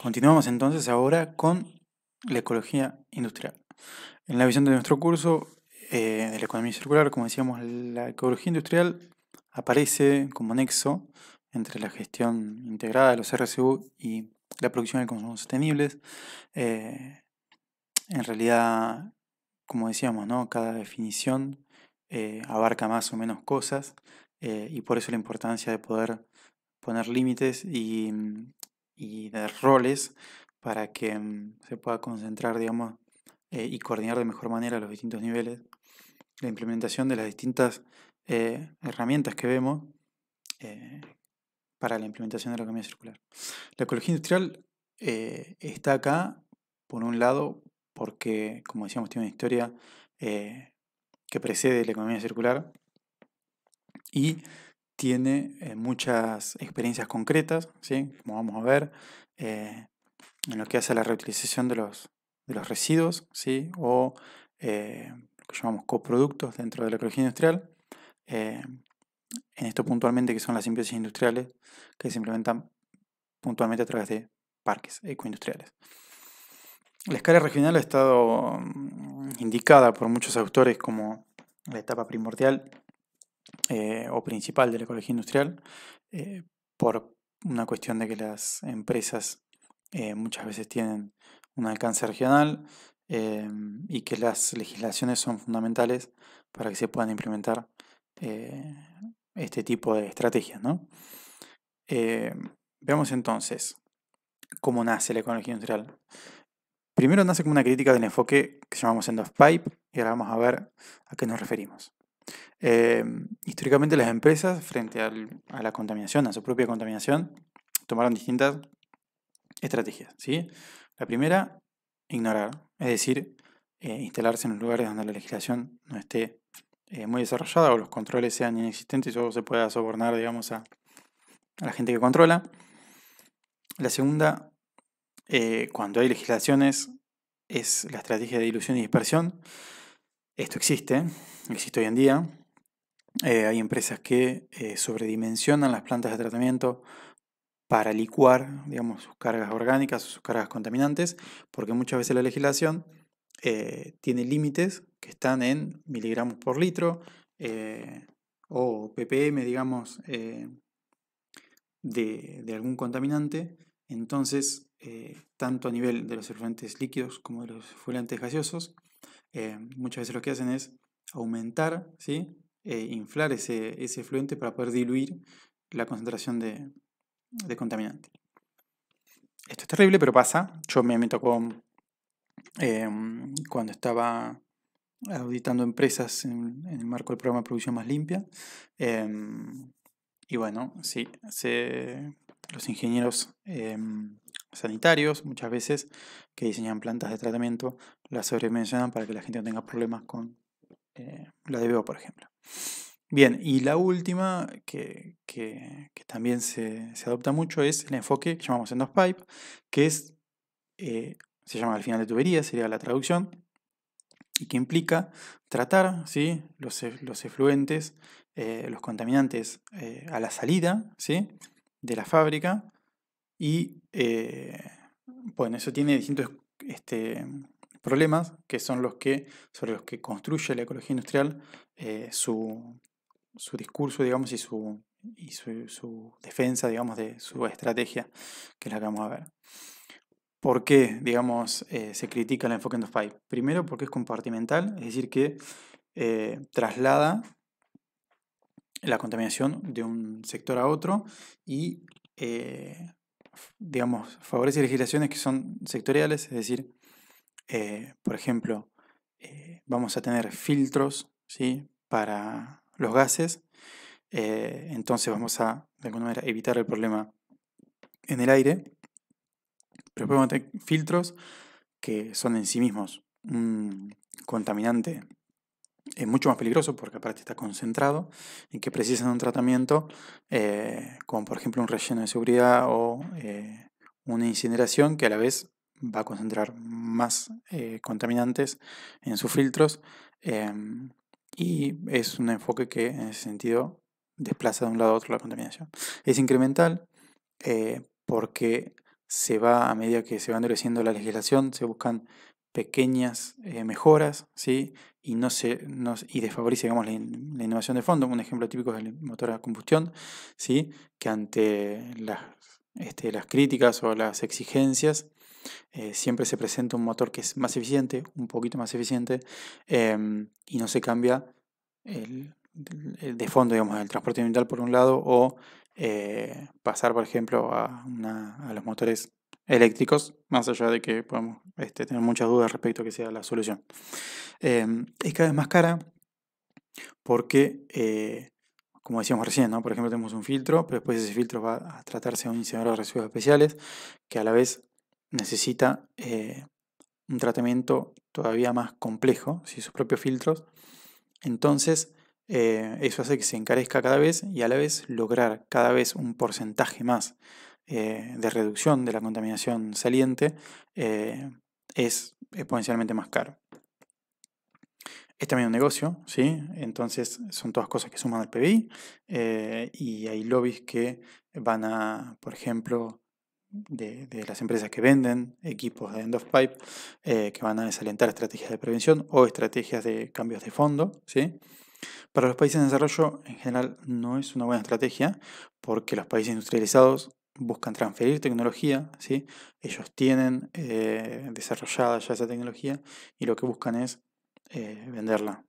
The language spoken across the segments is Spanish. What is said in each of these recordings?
Continuamos entonces ahora con la ecología industrial. En la visión de nuestro curso de la economía circular, como decíamos, la ecología industrial aparece como nexo entre la gestión integrada de los RSU y la producción y el consumo sostenibles. Eh, en realidad, como decíamos, ¿no? Cada definición abarca más o menos cosas y por eso la importancia de poder poner límites y dar roles para que se pueda concentrar, digamos, y coordinar de mejor manera los distintos niveles, la implementación de las distintas herramientas que vemos eh, para la implementación de la economía circular. La ecología industrial está acá, por un lado, porque, como decíamos, tiene una historia eh, que precede la economía circular y tiene muchas experiencias concretas, ¿sí? Como vamos a ver, eh, en lo que hace a la reutilización de los residuos, ¿sí? O lo que llamamos coproductos dentro de la ecología industrial. eh, en esto puntualmente que son las simbiosis industriales que se implementan puntualmente a través de parques ecoindustriales. La escala regional ha estado indicada por muchos autores como la etapa primordial o principal de la ecología industrial, por una cuestión de que las empresas muchas veces tienen un alcance regional y que las legislaciones son fundamentales para que se puedan implementar eh, este tipo de estrategias, ¿no? Eh, veamos entonces cómo nace la ecología industrial. Primero nace como una crítica del enfoque que llamamos end of pipe y ahora vamos a ver a qué nos referimos. Históricamente las empresas, frente a la contaminación, a su propia contaminación, tomaron distintas estrategias, ¿sí? La primera, ignorar, es decir, instalarse en los lugares donde la legislación no esté muy desarrollada o los controles sean inexistentes o se pueda sobornar, digamos, a la gente que controla. La segunda, cuando hay legislaciones, es la estrategia de dilución y dispersión. Esto existe hoy en día. Hay empresas que sobredimensionan las plantas de tratamiento para licuar, digamos, sus cargas orgánicas o sus cargas contaminantes, porque muchas veces la legislación tiene límites que están en miligramos por litro o ppm, digamos, de algún contaminante. Entonces, tanto a nivel de los efluentes líquidos como de los efluentes gaseosos, muchas veces lo que hacen es aumentar, ¿sí? Inflar ese efluente para poder diluir la concentración de contaminante. Esto es terrible, pero pasa. Me tocó cuando estaba auditando empresas en el marco del programa de producción más limpia. Y bueno, sí, los ingenieros sanitarios muchas veces que diseñan plantas de tratamiento las sobredimensionan para que la gente no tenga problemas con la DBO, por ejemplo. Bien, y la última que también se adopta mucho es el enfoque que llamamos end of pipe, que es, se llama al final de tubería, sería la traducción, y que implica tratar, ¿sí? los efluentes, los contaminantes a la salida, ¿sí? De la fábrica y bueno, eso tiene distintos problemas que son sobre los que construye la ecología industrial su discurso, digamos, su defensa, digamos, de su estrategia, que es la que vamos a ver. ¿Por qué, digamos, se critica el enfoque end of pipe? Primero porque es compartimental, es decir, que traslada la contaminación de un sector a otro y, digamos, favorece legislaciones que son sectoriales, es decir, por ejemplo, vamos a tener filtros, ¿sí? Para los gases, entonces vamos a, de alguna manera, evitar el problema en el aire, pero podemos tener filtros que son en sí mismos un contaminante mucho más peligroso porque aparte está concentrado y que precisan un tratamiento como por ejemplo un relleno de seguridad o una incineración que a la vez va a concentrar más contaminantes en sus filtros y es un enfoque que en ese sentido desplaza de un lado a otro la contaminación. Es incremental porque a medida que se va endureciendo la legislación, se buscan pequeñas mejoras, ¿sí? Y desfavorece, digamos, la innovación de fondo. Un ejemplo típico es el motor a combustión, ¿sí? Que ante las críticas o las exigencias, siempre se presenta un motor que es más eficiente, un poquito más eficiente, y no se cambia el, de fondo, digamos, el transporte ambiental por un lado, o pasar, por ejemplo, a los motores eléctricos, más allá de que podemos tener muchas dudas respecto a que sea la solución. Es cada vez más cara porque, como decíamos recién, ¿no? Por ejemplo, tenemos un filtro, pero después ese filtro va a tratarse a un incinerador de residuos especiales, que a la vez necesita un tratamiento todavía más complejo, ¿sí? Sus propios filtros. Entonces, eso hace que se encarezca cada vez y a la vez lograr cada vez un porcentaje más de reducción de la contaminación saliente es exponencialmente más caro. Es también un negocio, ¿sí? Entonces son todas cosas que suman al PBI y hay lobbies que van a, por ejemplo, de las empresas que venden equipos de end of pipe, que van a desalentar estrategias de prevención o estrategias de cambios de fondo, ¿sí? Para los países en desarrollo, en general, no es una buena estrategia porque los países industrializados buscan transferir tecnología, ¿sí? Ellos tienen desarrollada ya esa tecnología y lo que buscan es venderla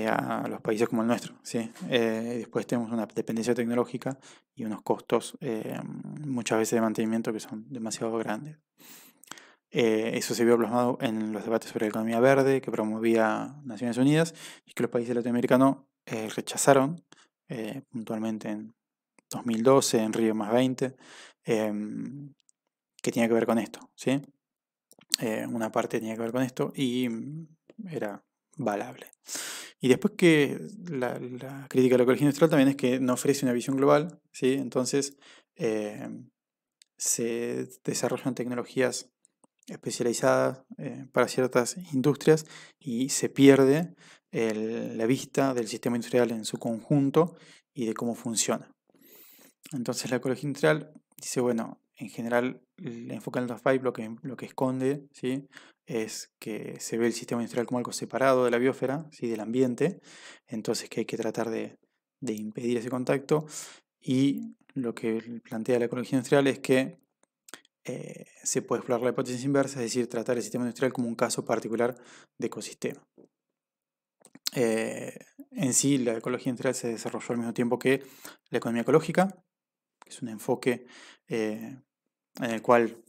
a los países como el nuestro, ¿sí? Después tenemos una dependencia tecnológica y unos costos muchas veces de mantenimiento que son demasiado grandes. Eso se vio plasmado en los debates sobre la economía verde que promovía Naciones Unidas y que los países latinoamericanos rechazaron puntualmente en 2012, en Río +20, que tenía que ver con esto, ¿sí? Una parte tenía que ver con esto y era valable. Y después que la crítica de la ecología industrial también es que no ofrece una visión global, ¿sí? Entonces se desarrollan tecnologías especializadas para ciertas industrias y se pierde la vista del sistema industrial en su conjunto y de cómo funciona. Entonces la ecología industrial dice, bueno, en general el enfoque en el pipe lo que esconde, ¿sí? Es que se ve el sistema industrial como algo separado de la biosfera, ¿sí? Del ambiente, entonces que hay que tratar de impedir ese contacto y lo que plantea la ecología industrial es que se puede explorar la hipótesis inversa, es decir, tratar el sistema industrial como un caso particular de ecosistema. En sí, la ecología industrial se desarrolló al mismo tiempo que la economía ecológica, que es un enfoque en el cual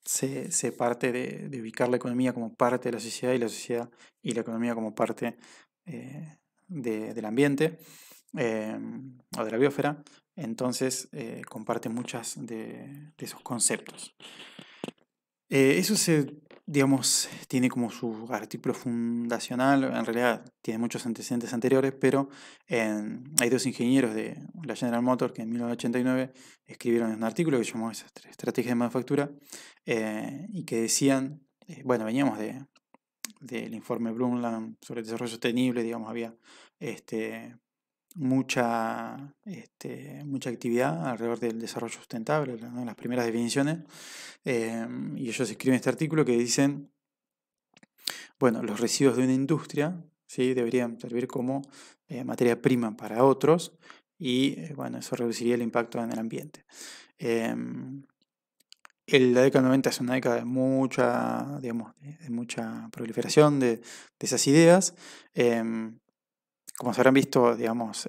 se parte de ubicar la economía como parte de la sociedad y la sociedad y la economía como parte del ambiente o de la biosfera. Entonces, comparte muchas de esos conceptos. Eso digamos, tiene como su artículo fundacional, en realidad tiene muchos antecedentes anteriores, pero hay dos ingenieros de la General Motors que en 1989 escribieron un artículo que se llamó Estrategia de Manufactura y que decían, bueno, veníamos del informe Brundtland sobre el desarrollo sostenible, digamos, había mucha actividad alrededor del desarrollo sustentable, ¿no? Las primeras definiciones. Y ellos escriben este artículo que dicen, bueno, los residuos de una industria, ¿sí? Deberían servir como materia prima para otros y bueno, eso reduciría el impacto en el ambiente. La década del 90 es una década de mucha, digamos, de mucha proliferación de esas ideas. Como se habrán visto, digamos,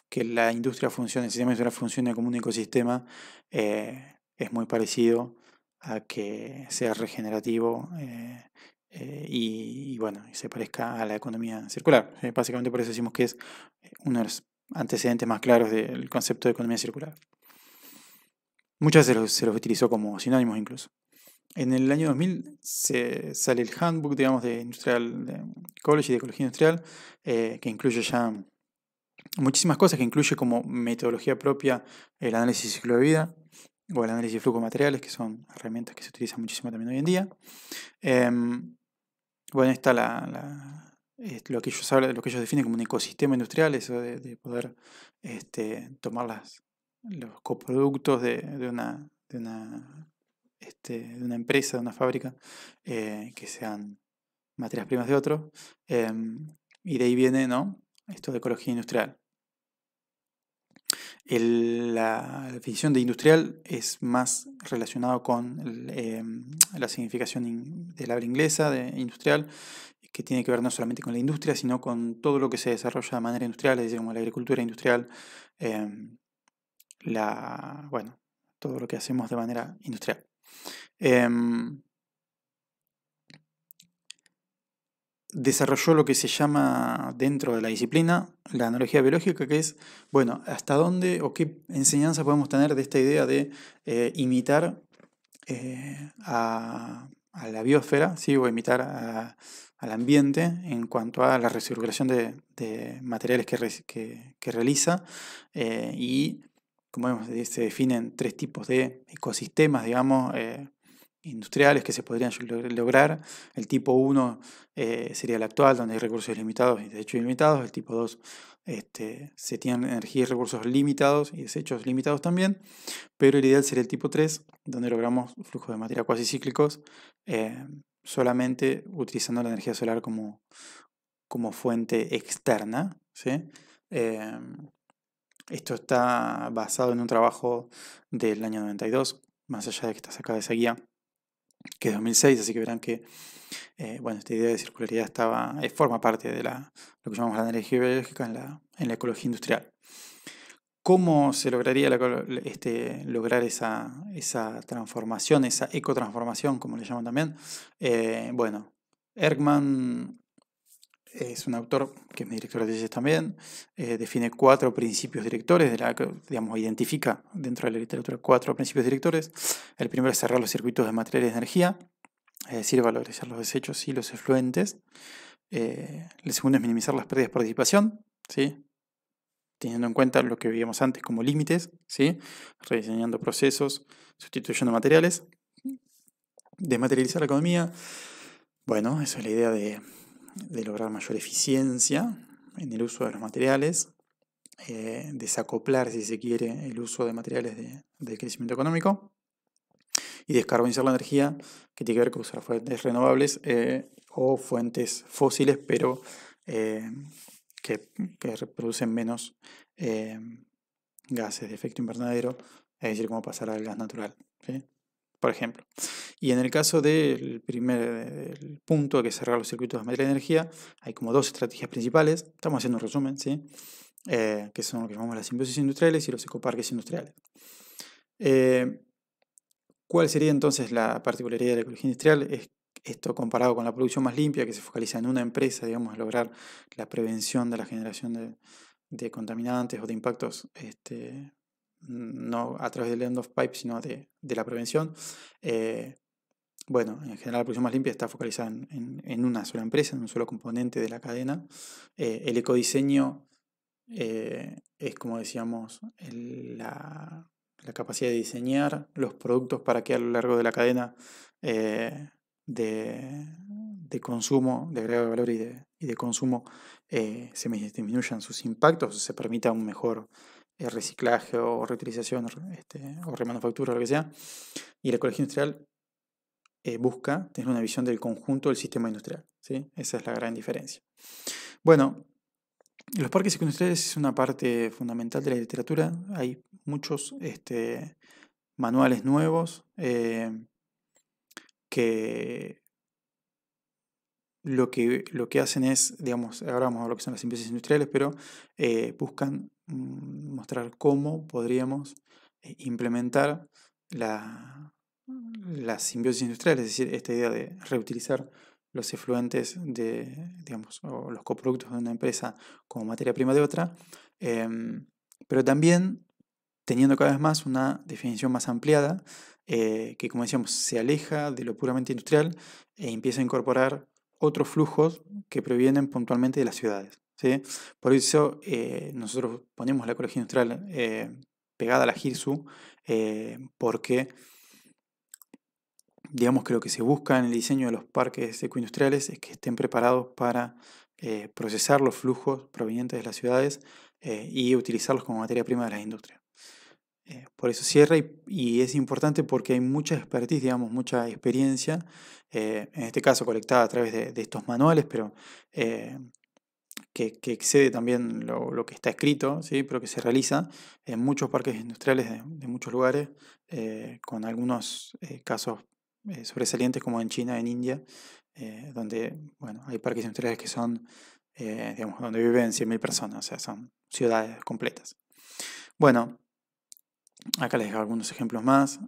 que la industria funcione, el sistema industrial funcione como un ecosistema, es muy parecido a que sea regenerativo y, bueno, y se parezca a la economía circular. Básicamente por eso decimos que es uno de los antecedentes más claros del concepto de economía circular. Muchas veces se los utilizó como sinónimos incluso. En el año 2000 sale el Handbook, digamos, de Ecology, de Ecología Industrial, que incluye ya muchísimas cosas, que incluye como metodología propia el análisis de ciclo de vida o el análisis de flujo de materiales, que son herramientas que se utilizan muchísimo también hoy en día. Bueno, está lo que ellos hablan, lo que ellos definen como un ecosistema industrial, eso de poder tomar los coproductos de de una empresa, de una fábrica, que sean materias primas de otros, y de ahí viene, ¿no?, esto de ecología industrial. La definición de industrial es más relacionado con la significación de la habla inglesa de industrial, que tiene que ver no solamente con la industria, sino con todo lo que se desarrolla de manera industrial, es decir, como la agricultura industrial, em, bueno, todo lo que hacemos de manera industrial. Desarrolló lo que se llama dentro de la disciplina la analogía biológica, que es, bueno, hasta dónde o qué enseñanza podemos tener de esta idea de imitar a la biosfera, ¿sí?, o imitar al ambiente en cuanto a la recirculación de materiales que realiza, y como vemos, se definen 3 tipos de ecosistemas, digamos, industriales que se podrían lograr. El tipo 1 sería el actual, donde hay recursos limitados y desechos ilimitados. El tipo 2 se tienen energía y recursos limitados y desechos limitados también. Pero el ideal sería el tipo 3, donde logramos flujos de materia cuasi cíclicos, solamente utilizando la energía solar como fuente externa, ¿sí? Esto está basado en un trabajo del año 92, más allá de que está sacada de esa guía, que es 2006, así que verán que bueno, esta idea de circularidad forma parte de lo que llamamos la energía biológica en la ecología industrial. ¿Cómo se lograría lograr esa transformación, esa ecotransformación, como le llaman también? Bueno, Erkman es un autor que es mi director de tesis también, define 4 principios directores, digamos, identifica dentro de la literatura 4 principios directores. El primero es cerrar los circuitos de materiales de energía, es decir, valorizar los desechos y los efluentes. El segundo es minimizar las pérdidas por disipación, ¿sí?, teniendo en cuenta lo que veíamos antes como límites, ¿sí?, rediseñando procesos, sustituyendo materiales. Desmaterializar la economía, bueno, esa es la idea de lograr mayor eficiencia en el uso de los materiales, desacoplar, si se quiere, el uso de materiales del crecimiento económico, y descarbonizar la energía, que tiene que ver con usar fuentes renovables o fuentes fósiles, pero que producen menos gases de efecto invernadero, es decir, como pasar al gas natural, ¿sí?, por ejemplo. Y en el caso del primer punto, que es cerrar los circuitos de materia de energía, hay como 2 estrategias principales. Estamos haciendo un resumen, ¿sí?, que son lo que llamamos las simbiosis industriales y los ecoparques industriales. ¿Cuál sería entonces la particularidad de la ecología industrial? Es esto comparado con la producción más limpia, que se focaliza en una empresa, digamos, a lograr la prevención de la generación de contaminantes o de impactos, no a través del end of pipe, sino de la prevención. Bueno, en general la producción más limpia está focalizada en una sola empresa, en un solo componente de la cadena. El ecodiseño es, como decíamos, la capacidad de diseñar los productos para que a lo largo de la cadena de consumo, de agregado de valor y de consumo, se disminuyan sus impactos, o se permita un mejor reciclaje o reutilización, o remanufactura, o lo que sea. Y la ecología industrial busca tener una visión del conjunto del sistema industrial, ¿sí? Esa es la gran diferencia. Bueno, los parques ecoindustriales es una parte fundamental de la literatura. Hay muchos manuales nuevos que lo que hacen es, digamos, ahora vamos a ver lo que son las simbiosis industriales, pero buscan mostrar cómo podríamos implementar las simbiosis industriales, es decir, esta idea de reutilizar los efluentes digamos, o los coproductos de una empresa como materia prima de otra, pero también teniendo cada vez más una definición más ampliada, que, como decíamos, se aleja de lo puramente industrial e empieza a incorporar otros flujos que provienen puntualmente de las ciudades, ¿sí? Por eso nosotros ponemos la ecología industrial pegada a la GIRSU, porque digamos que lo que se busca en el diseño de los parques ecoindustriales es que estén preparados para procesar los flujos provenientes de las ciudades y utilizarlos como materia prima de las industrias. Por eso cierra y es importante porque hay mucha expertise, digamos, mucha experiencia, en este caso colectada a través de estos manuales, pero eh, que excede también lo que está escrito, ¿sí? Pero que se realiza en muchos parques industriales de muchos lugares, con algunos casos sobresalientes como en China, en India, donde bueno, hay parques industriales que son, digamos, donde viven 100.000 personas, o sea, son ciudades completas. Bueno, acá les dejo algunos ejemplos más,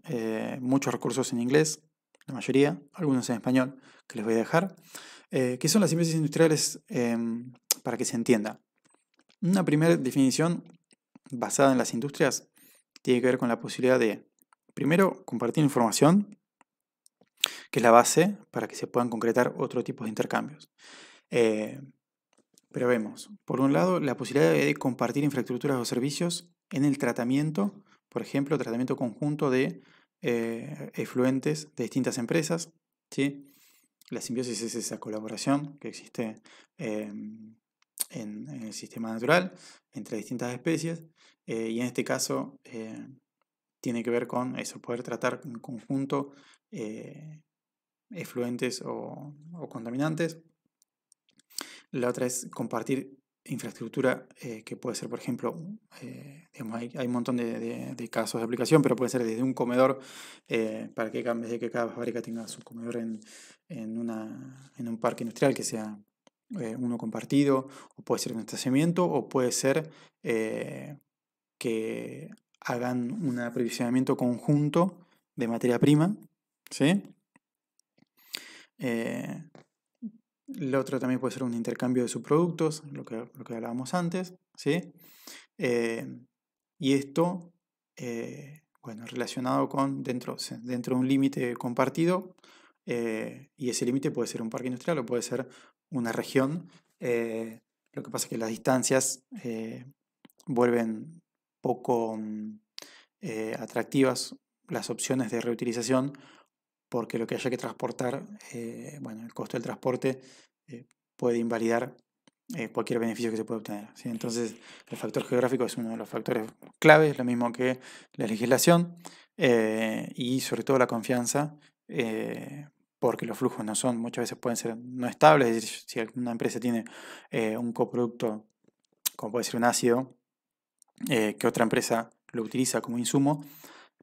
muchos recursos en inglés, la mayoría, algunos en español que les voy a dejar. ¿Qué son las simbiosis industriales? Para que se entienda. Una primera definición basada en las industrias tiene que ver con la posibilidad de, primero, compartir información, que es la base para que se puedan concretar otro tipo de intercambios. Eh, pero vemos, por un lado, la posibilidad de compartir infraestructuras o servicios en el tratamiento, por ejemplo, tratamiento conjunto de efluentes de distintas empresas, ¿sí? La simbiosis es esa colaboración que existe en el sistema natural entre distintas especies, y en este caso tiene que ver con eso, poder tratar en conjunto efluentes o contaminantes. La otra es compartir infraestructura que puede ser, por ejemplo, digamos, hay un montón de casos de aplicación, pero puede ser desde un comedor, para que en vez de que cada fábrica tenga su comedor en un parque industrial que sea uno compartido, o puede ser un estacionamiento, o puede ser que hagan un aprovisionamiento conjunto de materia prima, ¿sí? Eh, lo otro también puede ser un intercambio de subproductos, lo que hablábamos antes, ¿sí? Eh, y esto, bueno, relacionado con dentro de un límite compartido, y ese límite puede ser un parque industrial o puede ser una región. Lo que pasa es que las distancias vuelven poco atractivas las opciones de reutilización, porque lo que haya que transportar, bueno, el costo del transporte puede invalidar cualquier beneficio que se pueda obtener, ¿sí? Entonces, el factor geográfico es uno de los factores claves, lo mismo que la legislación, y sobre todo la confianza, porque los flujos no son, muchas veces pueden ser no estables, es decir, si alguna empresa tiene un coproducto, como puede ser un ácido, que otra empresa lo utiliza como insumo,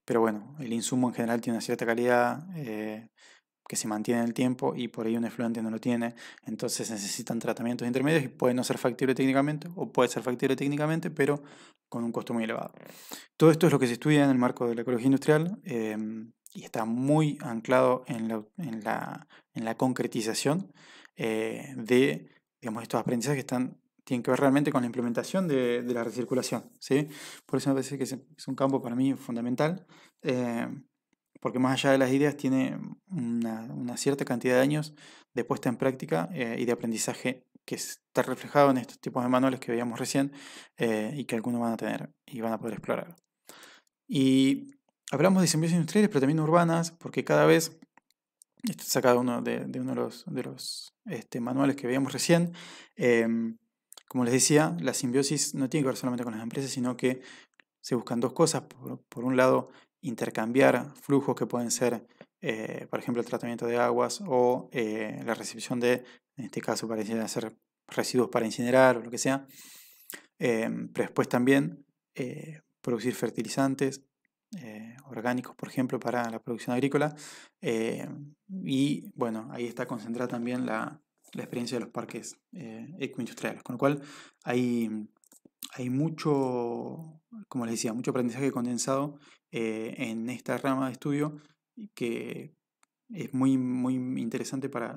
pero bueno, el insumo en general tiene una cierta calidad que se mantiene en el tiempo y por ahí un efluente no lo tiene, entonces necesitan tratamientos intermedios y puede no ser factible técnicamente o puede ser factible técnicamente, pero con un costo muy elevado. Todo esto es lo que se estudia en el marco de la ecología industrial, y está muy anclado en la concretización de, digamos, estos aprendizajes que tienen que ver realmente con la implementación de la recirculación, ¿sí? Por eso me parece que es un campo para mí fundamental, eh, porque más allá de las ideas tiene una cierta cantidad de años de puesta en práctica y de aprendizaje que está reflejado en estos tipos de manuales que veíamos recién, y que algunos van a tener y van a poder explorar. Y hablamos de simbiosis industriales, pero también urbanas, porque cada vez, esto es sacado de uno de los manuales que veíamos recién, como les decía, la simbiosis no tiene que ver solamente con las empresas, sino que se buscan dos cosas. Por un lado, intercambiar flujos que pueden ser, por ejemplo, el tratamiento de aguas o la recepción de, en este caso, parecían ser residuos para incinerar o lo que sea. Pero después también producir fertilizantes orgánicos, por ejemplo, para la producción agrícola. Y bueno, ahí está concentrada también la experiencia de los parques ecoindustriales, con lo cual hay mucho, como les decía, mucho aprendizaje condensado en esta rama de estudio que es muy, muy interesante para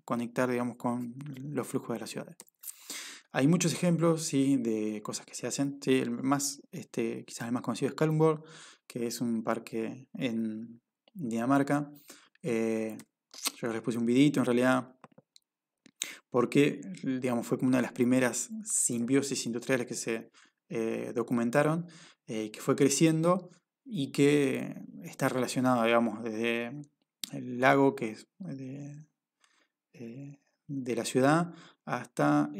conectar, digamos, con los flujos de las ciudades. Hay muchos ejemplos, sí, de cosas que se hacen. Sí, quizás el más conocido es Kalundborg, que es un parque en Dinamarca. Yo les puse un videito en realidad, porque, digamos, fue como una de las primeras simbiosis industriales que se documentaron, que fue creciendo y que está relacionado, digamos, desde el lago, que es de la ciudad hasta,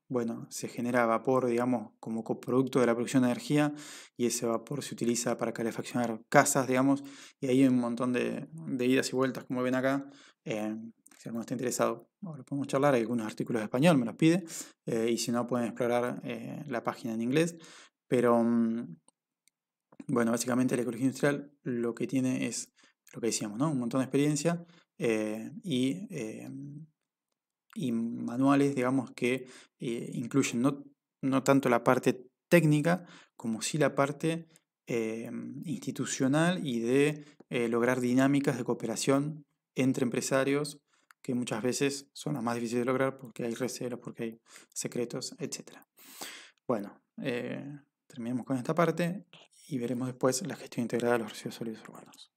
bueno, se genera vapor, digamos, como coproducto de la producción de energía y ese vapor se utiliza para calefaccionar casas, digamos, y ahí hay un montón de idas y vueltas, como ven acá. Si alguno está interesado, ahora podemos charlar, hay algunos artículos de español, me los pide, y si no pueden explorar la página en inglés, pero bueno, básicamente la ecología industrial lo que tiene es lo que decíamos, ¿no? Un montón de experiencia y manuales, digamos, que incluyen no tanto la parte técnica como sí la parte institucional y de lograr dinámicas de cooperación entre empresarios que muchas veces son las más difíciles de lograr porque hay recelos, porque hay secretos, etc. Bueno, terminemos con esta parte y veremos después la gestión integrada de los residuos sólidos urbanos.